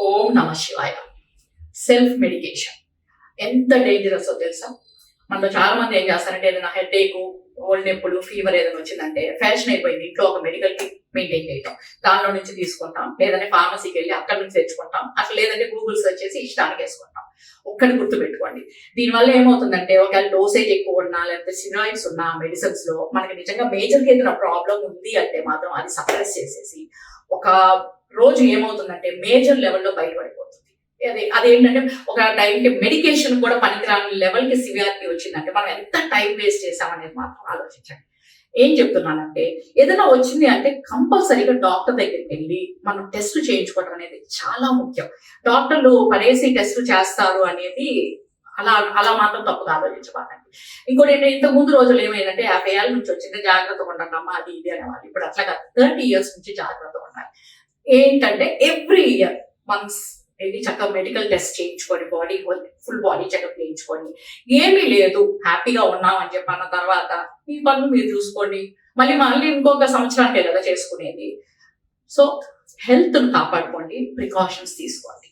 ఓం నమ శివాయ. Self medication ఎంత డేంజరస్ తెలుసా? మనలో చాలా మంది ఏం చేస్తారంటే ఏదైనా హెడేక్, ఓల్డ్ నొప్పులు, ఫీవర్ ఏదైనా వచ్చిందంటే ఫ్యాషన్ అయిపోయింది ఇంట్లో ఒక మెడికల్ కిట్ మెయింటైన్ చేయటం, దానిలో నుంచి తీసుకుంటాం, లేదంటే ఫార్మసీకి వెళ్ళి అక్కడ నుంచి తెచ్చుకుంటాం, అసలు లేదంటే గూగుల్ సెర్చ్ చేసి ఇష్టానికి వేసుకుంటాం. ఒక్కటి గుర్తు పెట్టుకోండి, దీనివల్ల ఏమవుతుందంటే ఒకవేళ డోసేజ్ ఎక్కువ ఉన్నా లేకపోతే సిరాయిడ్స్ ఉన్నా మెడిసిన్స్ లో మనకి నిజంగా మేజర్ గా ఏదైనా ప్రాబ్లం ఉంది అంటే మాత్రం అది సప్రెస్ చేసేసి ఒక రోజు ఏమవుతుందంటే మేజర్ లెవెల్లో బయటపడిపోతుంది. అదేంటంటే ఒక టైంకి మెడికేషన్ కూడా పనికిరాని లెవెల్ కి సివియారిటీ వచ్చిందంటే మనం ఎంత టైం వేస్ట్ చేసామనేది మాత్రం ఆలోచించండి. ఏం చెప్తున్నానంటే ఏదైనా వచ్చింది అంటే కంపల్సరీగా డాక్టర్ దగ్గరికి వెళ్ళి మనం టెస్ట్ చేయించుకోవడం అనేది చాలా ముఖ్యం. డాక్టర్లు పడేసి టెస్ట్ చేస్తారు అనేది అలా అలా మాత్రం తప్పుగా ఆలోచించబాకండి. ఇంకోటి ఏంటంటే ఇంతకు ముందు రోజులు ఏమైందంటే 50 ఏళ్ళ నుంచి వచ్చింది జాగ్రత్తగా ఉండమ్మా అది ఇది అనేవాళ్ళు. ఇప్పుడు అట్లా 30 years నుంచి జాగ్రత్తగా ఉండాలి. ఏంటంటే ఎవ్రీ ఇయర్ మంత్స్ వెళ్ళి చక్కగా మెడికల్ టెస్ట్ చేయించుకొని ఫుల్ బాడీ చెకప్ చేయించుకొని ఏమీ లేదు హ్యాపీగా ఉన్నాం అని చెప్పి అన్న తర్వాత మీ పనులు మీరు చూసుకోండి. మళ్ళీ ఇంకొక సంవత్సరానికే కదా చేసుకునేది. సో హెల్త్ ను కాపాడుకోండి, ప్రికాషన్స్ తీసుకోండి.